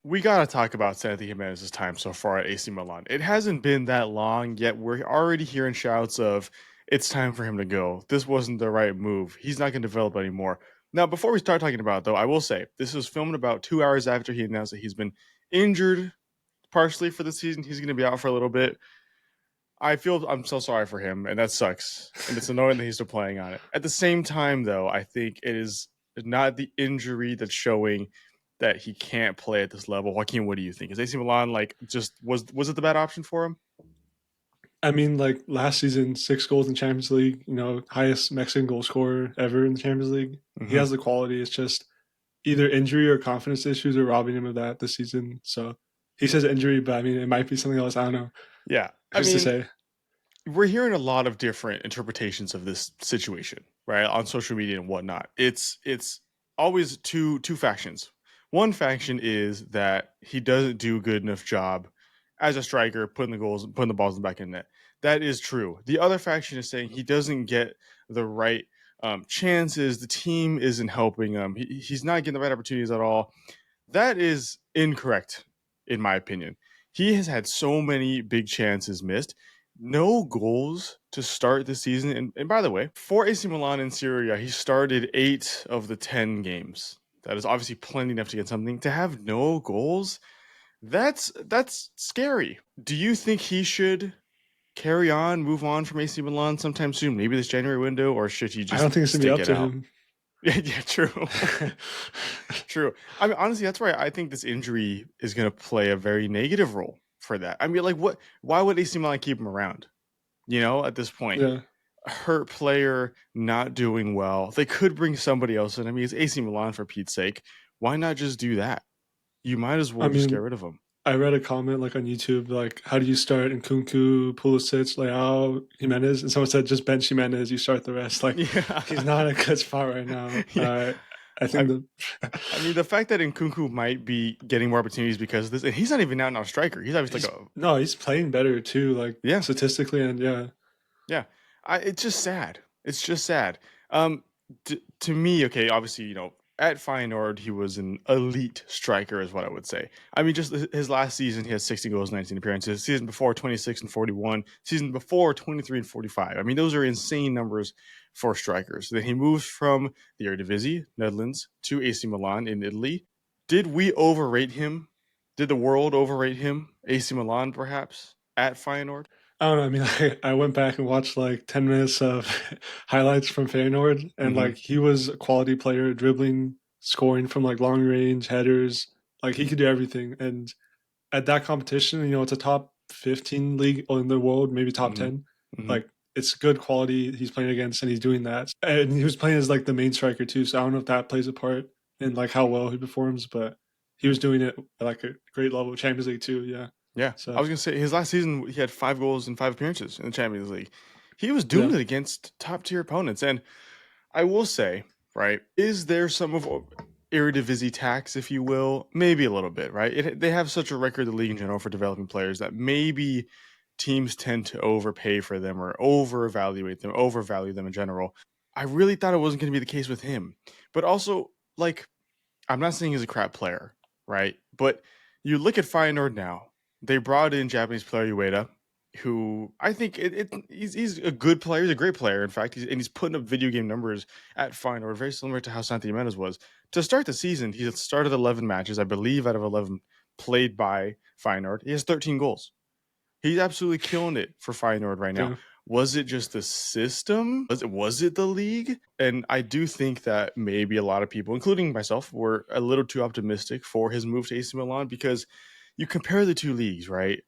We got to talk about Santi Gimenez's time so far at AC Milan. It hasn't been that long, yet we're already hearing shouts of it's time for him to go. This wasn't the right move. He's not going to develop anymore. Now, before we start talking about it, though, I will say this was filmed about 2 hours after he announced that he's been injured partially for the season. He's going to be out for a little bit. I'm so sorry for him, and that sucks. And it's annoying that he's still playing on it. At the same time, though, I think it is not the injury that's showing that he can't play at this level. Joaquin, what do you think? Is AC Milan like just was it the bad option for him? I mean, like last season, 6 goals in Champions League, highest Mexican goal scorer ever in the Champions League. He Mm-hmm. has the quality. It's just either injury or confidence issues are robbing him of that this season. So he says injury, but I mean, it might be something else. I don't know. Yeah, I Who's to mean, say? we're hearing a lot of different interpretations of this situation, right, on social media and whatnot. It's always two factions. One faction is that he doesn't do a good enough job as a striker, putting the balls in the back of the net. That is true. The other faction is saying he doesn't get the right chances. The team isn't helping him. He's not getting the right opportunities at all. That is incorrect, in my opinion. He has had so many big chances missed, no goals to start the season. And by the way, for AC Milan in Syria, he started 8 of the 10 games. That is obviously plenty enough to get something. To have no goals, that's scary. Do you think he should carry on, move on from AC Milan sometime soon? Maybe this January window, or should he I don't just think it's gonna be stick up it to out? him. Yeah, true. True. I mean, honestly, that's why I think this injury is going to play a very negative role for that. I mean, like, what? Why would AC Milan keep him around? At this point, Yeah, a hurt player not doing well. They could bring somebody else in. I mean, it's AC Milan for Pete's sake. Why not just do that? You might as I well just get mean, rid of him. I read a comment like on YouTube, like, how do you start Nkunku, Pulisic, Leao, Jimenez? And someone said, just bench Jimenez, you start the rest. Like, he's Yeah, not in a good spot right now. yeah. I think I, the I mean, the fact that Nkunku might be getting more opportunities because of this, and he's not even out now striker. He's obviously like he's a no, he's playing better too, like yeah. statistically, and yeah, Yeah, it's just sad. It's just sad. Um, to me, okay, obviously, at Feyenoord, he was an elite striker, is what I would say. I mean, just his last season, he had 60 goals, 19 appearances. Season before, 26 and 41. Season before, 23 and 45. I mean, those are insane numbers for strikers. Then he moves from the Eredivisie, Netherlands, to AC Milan in Italy. Did we overrate him? Did the world overrate him? AC Milan, perhaps, at Feyenoord? I don't know. I mean, I went back and watched like 10 minutes of highlights from Feyenoord, and Mm-hmm. like he was a quality player, dribbling, scoring from like long range headers, like he could do everything. And at that competition, it's a top 15 league in the world, maybe top Mm-hmm. 10. Mm-hmm. Like it's good quality he's playing against, and he's doing that. And he was playing as like the main striker too, so I don't know if that plays a part in like how well he performs, but he was doing it at like a great level, Champions League too. Yeah. Yeah, I So was gonna say his last season he had 5 goals and 5 appearances in the Champions League. He was doing yeah, it against top tier opponents, and I will say, right, is there some of Eredivisie tax, if you will? Maybe a little bit, right? They have such a record, the league in general, for developing players that maybe teams tend to overpay for them or overvalue them in general. I really thought it wasn't going to be the case with him, but also like I'm not saying he's a crap player, right? But you look at Feyenoord now. They brought in Japanese player Ueda, who I think he's a good player. He's a great player, in fact. He's putting up video game numbers at Feyenoord, very similar to how Santi Gimenez was. To start the season, he started 11 matches, I believe, out of 11 played by Feyenoord. He has 13 goals. He's absolutely killing it for Feyenoord right now. yeah. Was it just the system? Was it the league? And I do think that maybe a lot of people, including myself, were a little too optimistic for his move to AC Milan because you compare the two leagues, right?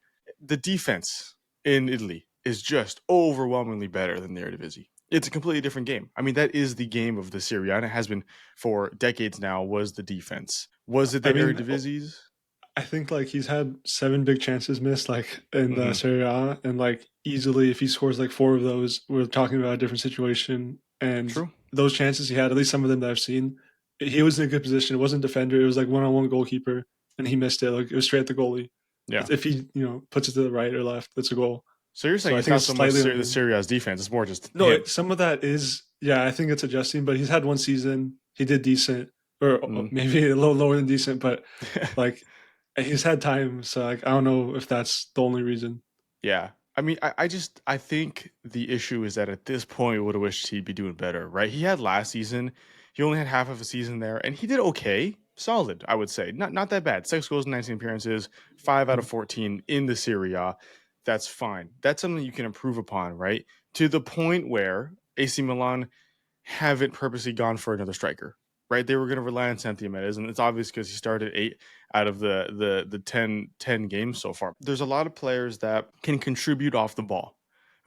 The defense in Italy is just overwhelmingly better than the Eredivisie. It's a completely different game. I mean, that is the game of the Serie A, and it has been for decades now. Was the defense? Was it I the mean, Eredivisie's? I think like he's had 7 big chances missed like in the Mm-hmm. Serie A, and like easily if he scores like 4 of those, we're talking about a different situation. And True. those chances he had, at least some of them that I've seen, he was in a good position. It wasn't defender; it was like one-on-one goalkeeper, and he missed it. Like it was straight at the goalie. Yeah. If he puts it to the right or left, that's a goal. So you're So saying I it's think not it's so much slightly on The him. Serie A's defense; it's more just No, him. some of that is yeah. I think it's adjusting, but he's had one season. He did decent, or Mm. maybe a little lower than decent, but like And he's had time, so like I don't know if that's the only reason. Yeah. I mean, I think the issue is that at this point, we would have wished he'd be doing better, right? He had last season, he only had half of a season there, and he did okay, solid, I would say, not that bad. 6 goals, 19 appearances, 5 out of 14 in the Serie A. That's fine. That's something you can improve upon, right? To the point where AC Milan haven't purposely gone for another striker, right? They were going to rely on Santi Gimenez, and it's obvious because he started 8 out of the 10 games so far. There's a lot of players that can contribute off the ball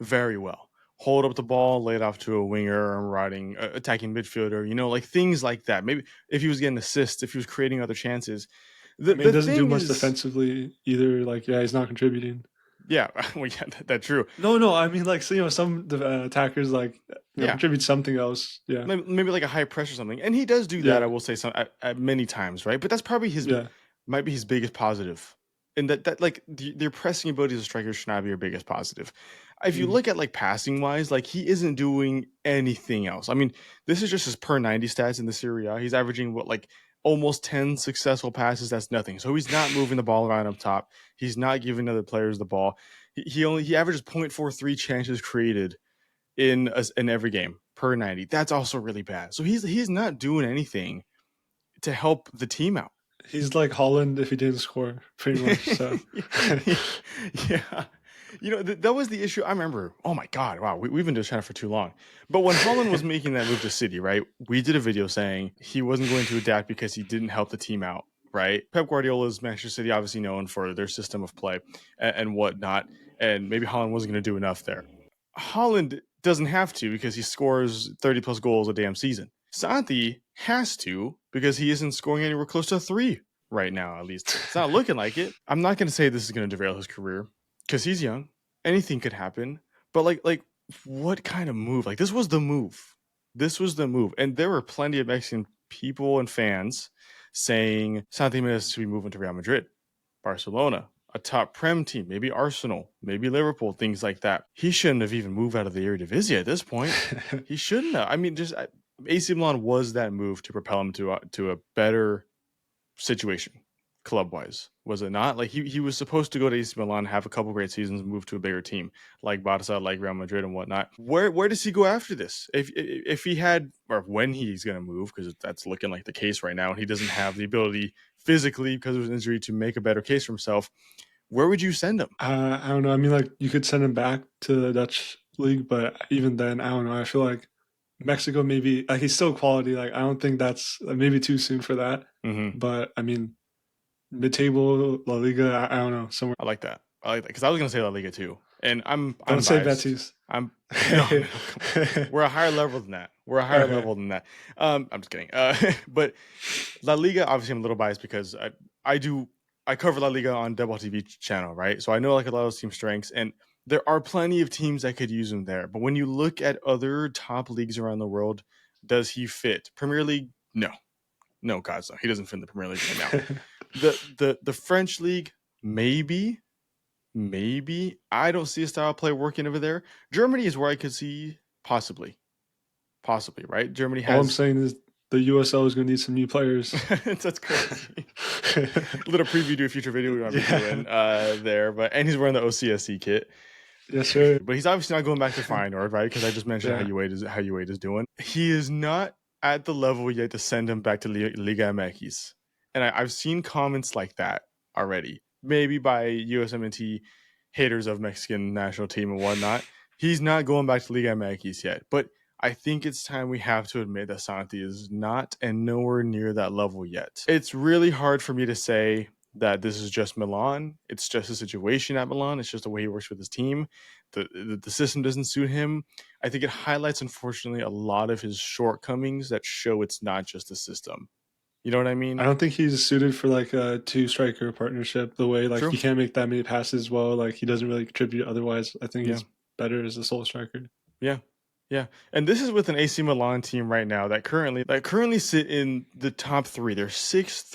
very well. Hold up the ball, lay it off to a winger, and riding, attacking midfielder, like things like that. Maybe if he was getting assists, if he was creating other chances. I The mean, he the doesn't do thing much is, defensively either. Like, yeah, he's not contributing. yeah, well, yeah, that's true. No, no, I mean, like, so, some attackers like Yeah, contribute something else. Yeah, maybe like a high press or something, and he does do that. I yeah, will say some at many times, right? But that's probably his yeah. might be his biggest positive, and that like their pressing ability as a striker should not be your biggest positive. If you Mm. look at like passing wise, like he isn't doing anything else. I mean, this is just his per 90 stats in the Serie A. He's averaging what like almost 10 successful passes. That's nothing. So he's not moving the ball around up top. He's not giving other players the ball. He averages 0.43 chances created in every game per 90. That's also really bad. So he's not doing anything to help the team out. He's like Holland if he didn't score, pretty much. So, Yeah. That was the issue. I remember, oh my God, wow, we've been doing China for too long. But when Holland was making that move to City, right, we did a video saying he wasn't going to adapt because he didn't help the team out, right? Pep Guardiola's Manchester City, obviously known for their system of play and whatnot. And maybe Holland wasn't going to do enough there. Holland doesn't have to because he scores 30 plus goals a damn season. Santi has to because he isn't scoring anywhere close to 3 right now, at least. It's not looking like it. I'm not going to say this is going to derail his career because he's young. Anything could happen. But like, what kind of move? Like, this was the move. This was the move. And there were plenty of Mexican people and fans saying Santi Gimenez should be moving to Real Madrid, Barcelona, a top Prem team, maybe Arsenal, maybe Liverpool, things like that. He shouldn't have even moved out of the Eredivisie at this point. He shouldn't have. I mean, just AC Milan was that move to propel him to a better situation club wise, was it not? Like he was supposed to go to AC Milan, have a couple great seasons, and move to a bigger team like Barca, like Real Madrid, and whatnot. Where does he go after this? If he had, or when he's going to move, because that's looking like the case right now, and he doesn't have the ability physically because of his injury to make a better case for himself, where would you send him? I don't know. I mean, like, you could send him back to the Dutch league, but even then, I don't know. I feel like Mexico maybe like he's still quality. Like, I don't think that's maybe too soon for that. Mm-hmm. But I mean, mid-table La Liga. I don't know somewhere. I like that. I like that because I was going to say La Liga too, and Don't I'm say biased. Betis. I'm no, no, come on. We're a higher level than that. We're a higher Okay. level than that. I'm just kidding. But La Liga, obviously, I'm a little biased because I cover La Liga on Double TV channel, right? So I know like a lot of those team strengths, and there are plenty of teams that could use him there. But when you look at other top leagues around the world, does he fit Premier League? No, no, God, no. He doesn't fit in the Premier League right now. The French league, maybe. Maybe I don't see a style of play working over there. Germany is where I could see possibly, right? Germany All I'm has saying is the USL is going to need some new players. that's crazy. A little preview to a future video we might be Yeah. doing there, and he's wearing the OCSC kit. Yes, sir. But he's obviously not going back to Feyenoord, right? Because I just mentioned Yeah. how UAID is doing. He is not at the level yet to send him back to Liga MX. And I've seen comments like that already, maybe by USMNT haters of Mexican national team and whatnot. He's not going back to Liga MX yet, but I think it's time we have to admit that Santi is not and nowhere near that level yet. It's really hard for me to say that this is just Milan. It's just a situation at Milan. It's just the way he works with his team. The system doesn't suit him. I think it highlights, unfortunately, a lot of his shortcomings that show it's not just the system. You know what I I mean? don't think he's suited for like a two striker partnership. The way like True. he can't make that many passes well. Like he doesn't really contribute. Otherwise, I think Yeah. he's better as a sole striker. Yeah. Yeah. And this is with an AC Milan team right now that currently sit in the top 3. They're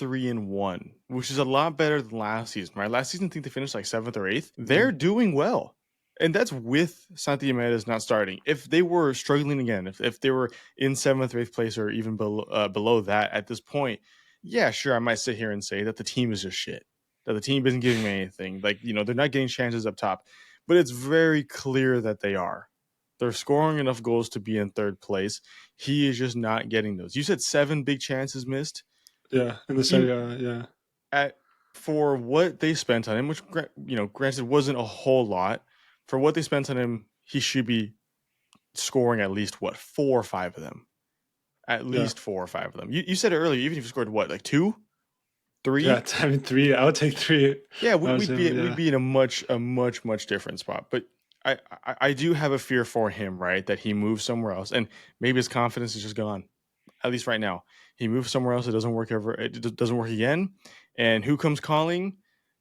6-3-1, which is a lot better than last season, right? Last season I think they finished like 7th or 8th. They're Mm. doing well. And that's with Santi Gimenez not starting. If they were struggling again, if they were in 7th or 8th place or even below that at this point, yeah, sure, I might sit here and say that the team is just shit. that the team isn't giving him anything. Like, they're not getting chances up top, but it's very clear that they are. They're scoring enough goals to be in third place. He is just not getting those. You said 7 big chances missed. Yeah, in the Serie A, yeah. At For what they spent on him, which granted wasn't a whole lot, for what they spent on him, he should be scoring at least 4 or 5 of them. At Yeah. least 4 or 5 of them. You said it earlier. Even if you scored like 2, Yeah, 3, I mean 3. I would take 3. yeah, I was we'd him, be yeah. in a much different spot. But I do have a fear for him, right? That he moves somewhere else, and maybe his confidence is just gone. At least right now, he moves somewhere else. It doesn't work ever. It doesn't work again. And who comes calling?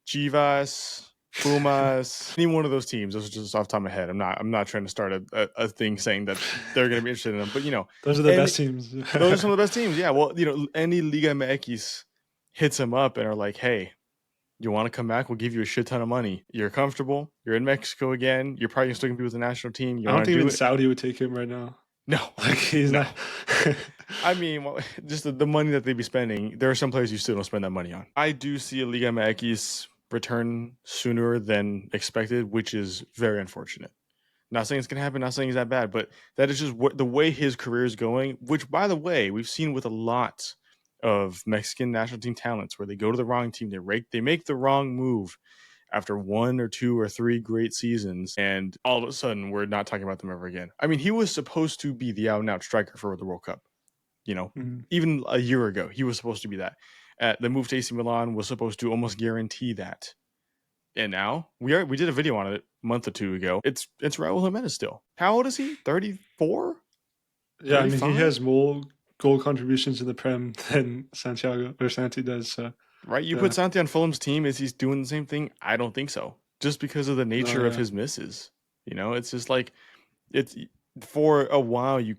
Chivas, Pumas, any one of those teams. Those are just off the top of my head. I'm not trying to start a thing saying that they're going to be interested in them. But Those are the and best teams. those are some of the best teams. Yeah. Well, any Liga MX hits them up and are like, hey, you want to come back? We'll give you a shit ton of money. You're comfortable. You're in Mexico again. You're probably still going to be with the national team. You I don't want to think do even it? Saudi would take him right now. No, Like he's no. not. I mean, well, just the money that they'd be spending, there are some players you still don't spend that money on. I do see a Liga MX return sooner than expected, which is very unfortunate. Not saying it's going to happen, not saying it's that bad, but that is just the way his career is going, which, by the way, we've seen with a lot of Mexican national team talents where they go to the wrong team, they make the wrong move after 1 or 2 or 3 great seasons, and all of a sudden we're not talking about them ever again. I mean, he was supposed to be the out and out striker for the World Cup. Mhm. Even a year ago, he was supposed to be that. The move to AC Milan was supposed to almost guarantee that. And now we did a video on it a month or 2 ago. It's Raul Jimenez still. How old is he? 34? Yeah, I mean he 35? has more goal contributions in the Prem than Santiago or Santi does. So Right? You put yeah, Santi on Fulham's team, is he's doing the same thing? I don't think so. Just because of the no, nature of yeah. his misses. It's just like it's for a while you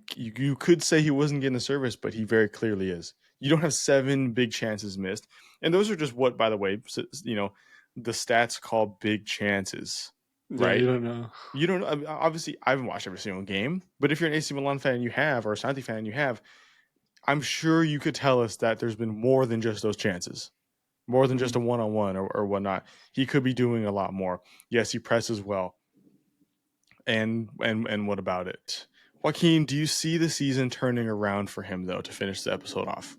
could say he wasn't getting the service, but he very clearly is. You don't have 7 big chances missed, and those are just what, by the way, the stats call big chances, Yeah, you right? don't know. You don't. I mean, obviously, I haven't watched every single game, but if you're an AC Milan fan, you have, or a Santi fan, you have. I'm sure you could tell us that there's been more than just those chances, more than just Mhm. a one-on-one or whatnot. He could be doing a lot more. Yes, he presses well. And what about it? Joaquin, do you see the season turning around for him though to finish the episode off?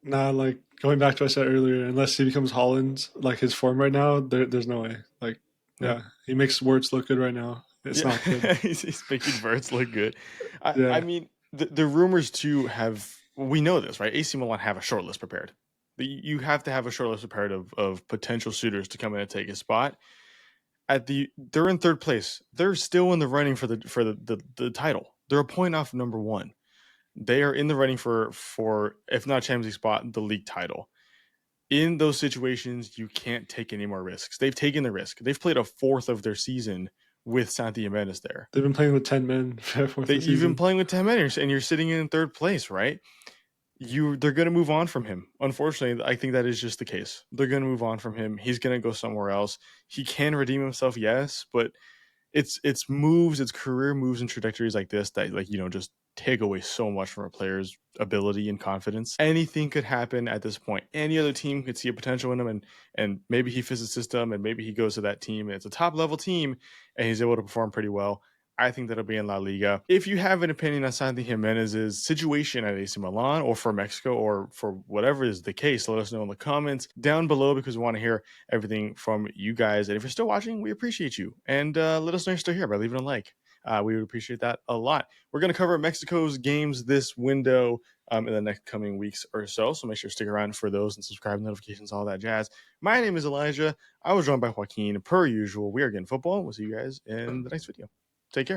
Nah, like going back to what I said earlier, unless he becomes Holland, like his form right now, there's no way. Like, Yeah. yeah, he makes Words look good right now. It's Yeah, not good. he's making Verts look good. I Yeah, mean, the rumors too have, we know this, right? AC Milan have a short list prepared. You have to have a short list prepared of potential suitors to come in and take his spot. They're in third place. They're still in the running for the title. They're a point off number one. They are in the running for if not Champions League spot, the league title. In those situations, you can't take any more risks. They've taken the risk. They've played a fourth of their season with Santi Gimenez there. they've been playing with 10 men for the You've been season. playing with 10 minutes and you're sitting in third place, right? They're going to move on from him. Unfortunately, I think that is just the case. They're going to move on from him. He's going to go somewhere else. He can redeem himself, yes, but it's career moves and trajectories like this that just take away so much from a player's ability and confidence. Anything could happen at this point. Any other team could see a potential in him, and maybe he fits the system, and maybe he goes to that team and it's a top level team and he's able to perform pretty well. I think that'll be in La Liga. If you have an opinion on Santi Jimenez's situation at AC Milan or for Mexico or for whatever is the case, let us know in the comments down below because we want to hear everything from you guys. And if you're still watching, we appreciate you. And let us know you're still here by leaving a like. We would appreciate that a lot. We're going to cover Mexico's games this window in the next coming weeks or so. So make sure to stick around for those and subscribe, notifications, all that jazz. My name is Elijah. I was joined by Joaquin. Per usual, we are getting football. We'll see you guys in the next video. Take care.